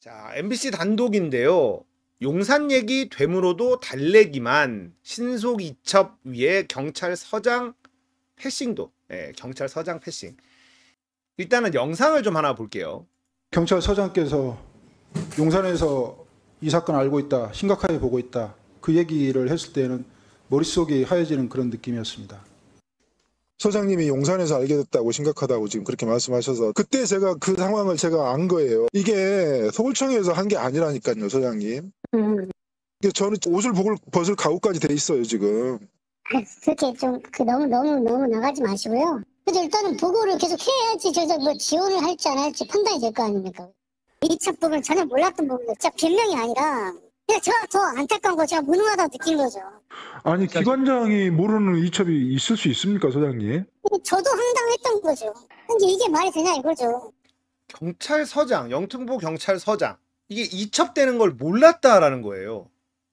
자, MBC 단독인데요. 용산 얘기 되물어도 달래기만 신속 이첩 위에 경찰서장 패싱도. 경찰서장 패싱. 일단은 영상을 좀 하나 볼게요. 경찰서장께서 용산에서 이 사건 알고 있다, 심각하게 보고 있다, 그 얘기를 했을 때는 머릿속이 하얘지는 그런 느낌이었습니다. 서장님이 용산에서 알게 됐다고 심각하다고 지금 그렇게 말씀하셔서 그때 제가 그 상황을 제가 안 거예요. 이게 서울청에서 한 게 아니라니까요, 서장님. 저는 옷을 벗을 각오까지 돼 있어요, 지금. 그렇게 좀 너무 나가지 마시고요. 근데 일단은 보고를 계속 해야지 저희가 뭐 지원을 할지 안 할지 판단이 될 거 아닙니까? 이첩 부분 전혀 몰랐던 부분도 진짜 변명이 아니라 그냥 제가 더 안타까운 거 제가 무능하다 느낀 거죠. 아니 기관장이 모르는 이첩이 있을 수 있습니까, 소장님? 저도 황당했던 거죠. 근데 이게 말이 되냐 이거죠. 경찰서장, 영등포 경찰서장 이게 이첩되는 걸 몰랐다라는 거예요.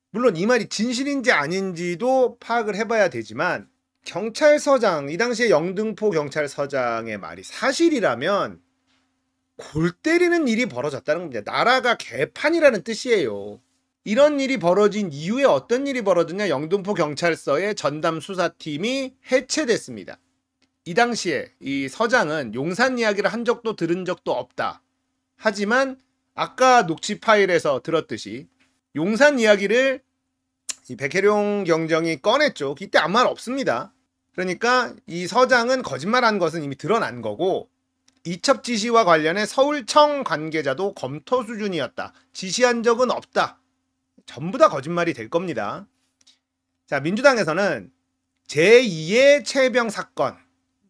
물론 이 말이 진실인지 아닌지도 파악을 해봐야 되지만 경찰서장, 이 당시에 영등포 경찰서장의 말이 사실이라면 골 때리는 일이 벌어졌다는 겁니다. 나라가 개판이라는 뜻이에요. 이런 일이 벌어진 이후에 어떤 일이 벌어졌냐? 영등포 경찰서의 전담 수사팀이 해체됐습니다. 이 당시에 이 서장은 용산 이야기를 한 적도 들은 적도 없다. 하지만 아까 녹취 파일에서 들었듯이 용산 이야기를 이 백혜룡 경정이 꺼냈죠. 이때 아무 말 없습니다. 그러니까 이 서장은 거짓말한 것은 이미 드러난 거고 이첩 지시와 관련해 서울청 관계자도 검토 수준이었다. 지시한 적은 없다. 전부 다 거짓말이 될 겁니다. 자, 민주당에서는 제2의 최병 사건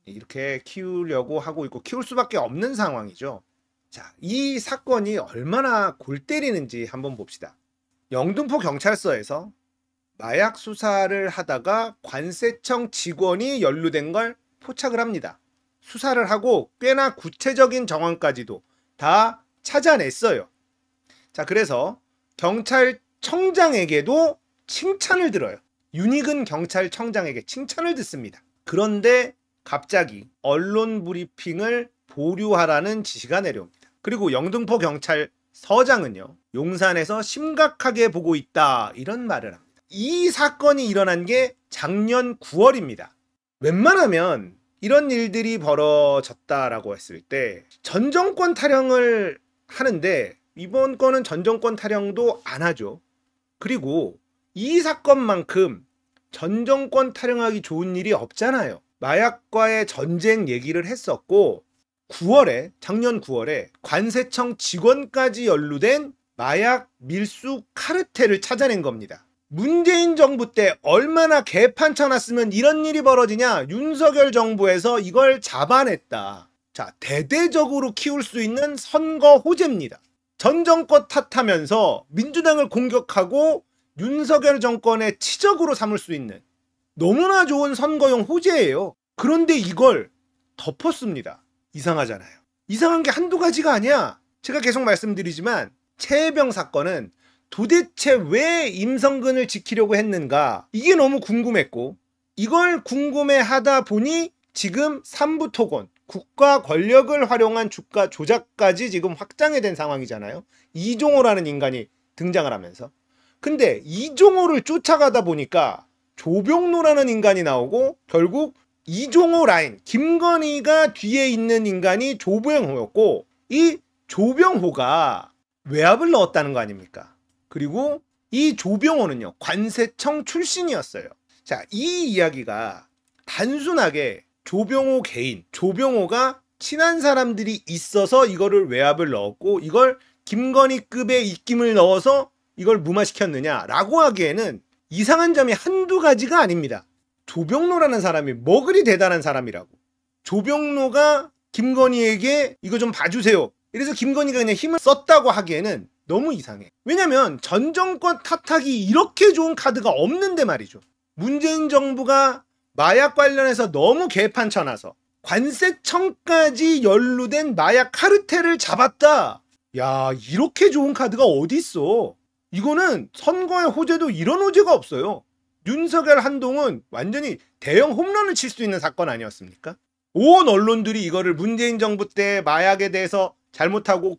이렇게 키우려고 하고 있고 키울 수밖에 없는 상황이죠. 자, 이 사건이 얼마나 골 때리는지 한번 봅시다. 영등포 경찰서에서 마약 수사를 하다가 관세청 직원이 연루된 걸 포착을 합니다. 수사를 하고 꽤나 구체적인 정황까지도 다 찾아냈어요. 자, 그래서 경찰청장에게도 칭찬을 들어요. 윤익은 경찰청장에게 칭찬을 듣습니다. 그런데 갑자기 언론 브리핑을 보류하라는 지시가 내려옵니다. 그리고 영등포 경찰서장은요, 용산에서 심각하게 보고 있다 이런 말을 합니다. 이 사건이 일어난 게 작년 9월입니다. 웬만하면 이런 일들이 벌어졌다라고 했을 때 전 정권 타령을 하는데 이번 건은 전 정권 타령도 안 하죠. 그리고 이 사건만큼 전 정권 타령하기 좋은 일이 없잖아요. 마약과의 전쟁 얘기를 했었고 9월에 작년 9월에 관세청 직원까지 연루된 마약 밀수 카르텔을 찾아낸 겁니다. 문재인 정부 때 얼마나 개판 쳐놨으면 이런 일이 벌어지냐. 윤석열 정부에서 이걸 잡아냈다. 자, 대대적으로 키울 수 있는 선거 호재입니다. 전 정권 탓하면서 민주당을 공격하고 윤석열 정권의 치적으로 삼을 수 있는 너무나 좋은 선거용 호재예요. 그런데 이걸 덮었습니다. 이상하잖아요. 이상한 게 한두 가지가 아니야. 제가 계속 말씀드리지만 최혜병 사건은 도대체 왜 임성근을 지키려고 했는가? 이게 너무 궁금했고 이걸 궁금해하다 보니 지금 삼부토건, 국가 권력을 활용한 주가 조작까지 지금 확장이 된 상황이잖아요. 이종호라는 인간이 등장을 하면서. 근데 이종호를 쫓아가다 보니까 조병로라는 인간이 나오고 결국 이종호 라인, 김건희가 뒤에 있는 인간이 조병호였고 이 조병호가 외압을 넣었다는 거 아닙니까? 그리고 이 조병호는요, 관세청 출신이었어요. 자, 이 이야기가 단순하게 조병호 개인, 조병호가 친한 사람들이 있어서 이거를 외압을 넣었고 이걸 김건희급의 입김을 넣어서 이걸 무마시켰느냐라고 하기에는 이상한 점이 한두 가지가 아닙니다. 조병로라는 사람이 뭐 그리 대단한 사람이라고. 조병로가 김건희에게 이거 좀 봐주세요. 이래서 김건희가 그냥 힘을 썼다고 하기에는 너무 이상해. 왜냐면 전 정권 탓하기 이렇게 좋은 카드가 없는데 말이죠. 문재인 정부가 마약 관련해서 너무 개판 쳐놔서 관세청까지 연루된 마약 카르텔을 잡았다. 야, 이렇게 좋은 카드가 어디 있어. 이거는 선거의 호재도 이런 호재가 없어요. 윤석열 한동훈 완전히 대형 홈런을 칠 수 있는 사건 아니었습니까? 온 언론들이 이거를 문재인 정부 때 마약에 대해서 잘못하고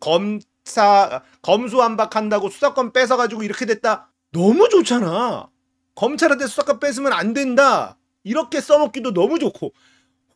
검수완박한다고 수사권 뺏어가지고 이렇게 됐다. 너무 좋잖아. 검찰한테 수사권 뺏으면 안 된다. 이렇게 써먹기도 너무 좋고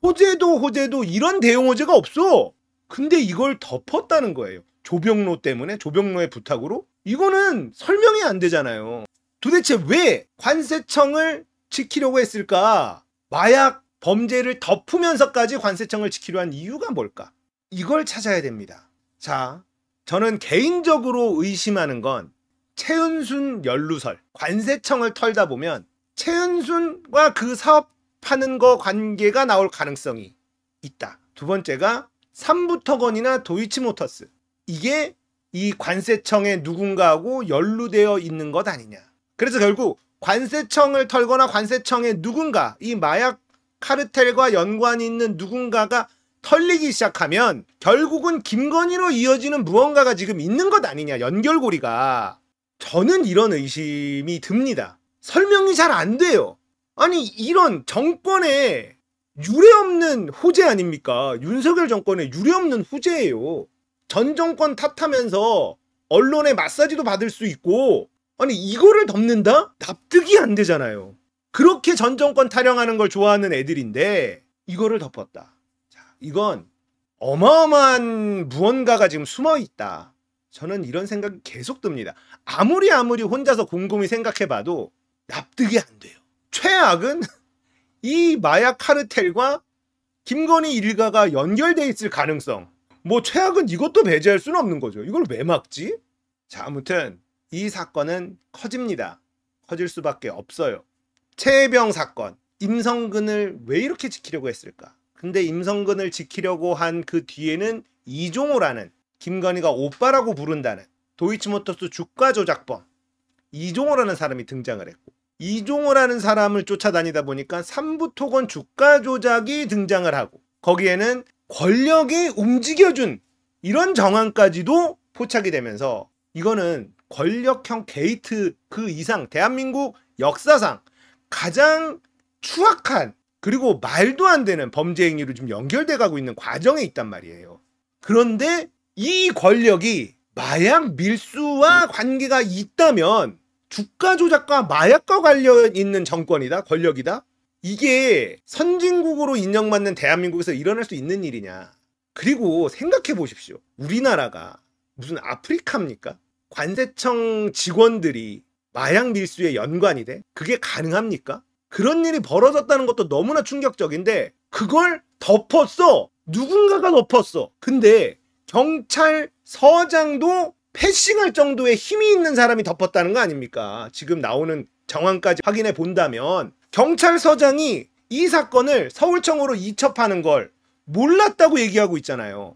호재도 이런 대형 호재가 없어. 근데 이걸 덮었다는 거예요. 조병로 때문에, 조병로의 부탁으로. 이거는 설명이 안 되잖아요. 도대체 왜 관세청을 지키려고 했을까? 마약 범죄를 덮으면서까지 관세청을 지키려 한 이유가 뭘까? 이걸 찾아야 됩니다. 자, 저는 개인적으로 의심하는 건 최은순 연루설, 관세청을 털다 보면 최은순과 그 사업하는 거 관계가 나올 가능성이 있다. 두 번째가 삼부토건이나 도이치모터스, 이게 이 관세청의 누군가하고 연루되어 있는 것 아니냐. 그래서 결국 관세청을 털거나 관세청의 누군가, 이 마약 카르텔과 연관이 있는 누군가가 털리기 시작하면 결국은 김건희로 이어지는 무언가가 지금 있는 것 아니냐, 연결고리가. 저는 이런 의심이 듭니다. 설명이 잘 안 돼요. 아니, 이런 정권에 유례없는 호재 아닙니까? 윤석열 정권에 유례없는 호재예요. 전 정권 탓하면서 언론에 마사지도 받을 수 있고, 아니 이거를 덮는다? 납득이 안 되잖아요. 그렇게 전 정권 타령하는 걸 좋아하는 애들인데 이거를 덮었다. 자, 이건 어마어마한 무언가가 지금 숨어 있다. 저는 이런 생각이 계속 듭니다. 아무리 혼자서 곰곰이 생각해봐도 납득이 안 돼요. 최악은 이 마약 카르텔과 김건희 일가가 연결돼 있을 가능성. 뭐 최악은 이것도 배제할 수는 없는 거죠. 이걸 왜 막지? 자, 아무튼 이 사건은 커집니다. 커질 수밖에 없어요. 최혜병 사건, 임성근을 왜 이렇게 지키려고 했을까? 근데 임성근을 지키려고 한 그 뒤에는 이종호라는, 김건희가 오빠라고 부른다는 도이치모터스 주가 조작범 이종호라는 사람이 등장을 했고, 이종호라는 사람을 쫓아다니다 보니까 삼부토건 주가 조작이 등장을 하고, 거기에는 권력이 움직여준 이런 정황까지도 포착이 되면서 이거는 권력형 게이트 그 이상 대한민국 역사상 가장 추악한, 그리고 말도 안 되는 범죄 행위로 좀 연결돼 가고 있는 과정에 있단 말이에요. 그런데 이 권력이 마약 밀수와 관계가 있다면 주가 조작과 마약과 관련 있는 정권이다, 권력이다? 이게 선진국으로 인정받는 대한민국에서 일어날 수 있는 일이냐? 그리고 생각해 보십시오. 우리나라가 무슨 아프리카입니까? 관세청 직원들이 마약 밀수에 연관이 돼? 그게 가능합니까? 그런 일이 벌어졌다는 것도 너무나 충격적인데 그걸 덮었어. 누군가가 덮었어. 근데 경찰서장도 패싱할 정도의 힘이 있는 사람이 덮었다는 거 아닙니까? 지금 나오는 정황까지 확인해 본다면 경찰서장이 이 사건을 서울청으로 이첩하는 걸 몰랐다고 얘기하고 있잖아요.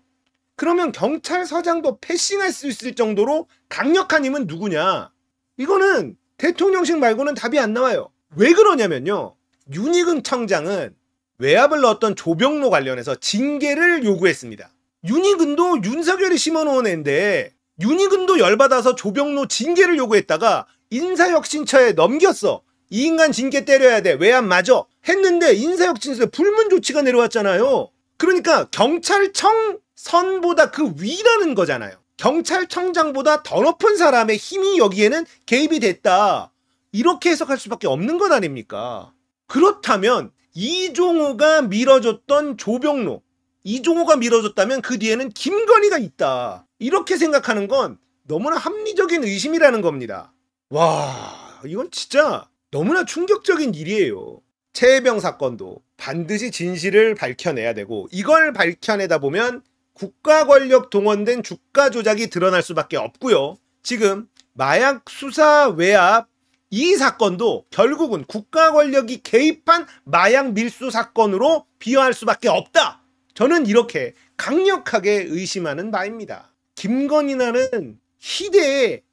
그러면 경찰서장도 패싱할 수 있을 정도로 강력한 힘은 누구냐? 이거는 대통령실 말고는 답이 안 나와요. 왜 그러냐면요, 윤희근 청장은 외압을 넣었던 조병로 관련해서 징계를 요구했습니다. 윤희근도 윤석열이 심어놓은 애인데 윤희근도 열받아서 조병로 징계를 요구했다가 인사혁신처에 넘겼어. 이 인간 징계 때려야 돼, 외압 맞아 했는데 인사혁신처에 불문 조치가 내려왔잖아요. 그러니까 경찰청 선보다 그 위라는 거잖아요. 경찰청장보다 더 높은 사람의 힘이 여기에는 개입이 됐다, 이렇게 해석할 수밖에 없는 것 아닙니까? 그렇다면 이종호가 밀어줬던 조병로, 이종호가 밀어줬다면 그 뒤에는 김건희가 있다, 이렇게 생각하는 건 너무나 합리적인 의심이라는 겁니다. 와, 이건 진짜 너무나 충격적인 일이에요. 최혜병 사건도 반드시 진실을 밝혀내야 되고, 이걸 밝혀내다 보면 국가 권력 동원된 주가 조작이 드러날 수밖에 없고요. 지금 마약 수사 외압 이 사건도 결국은 국가 권력이 개입한 마약 밀수 사건으로 비화할 수밖에 없다. 저는 이렇게 강력하게 의심하는 바입니다. 김건희라는 희대의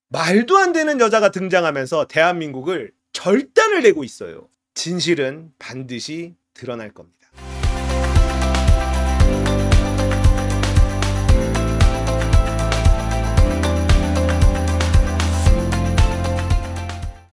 말도 안 되는 여자가 등장하면서 대한민국을 절단을 내고 있어요. 진실은 반드시 드러날 겁니다.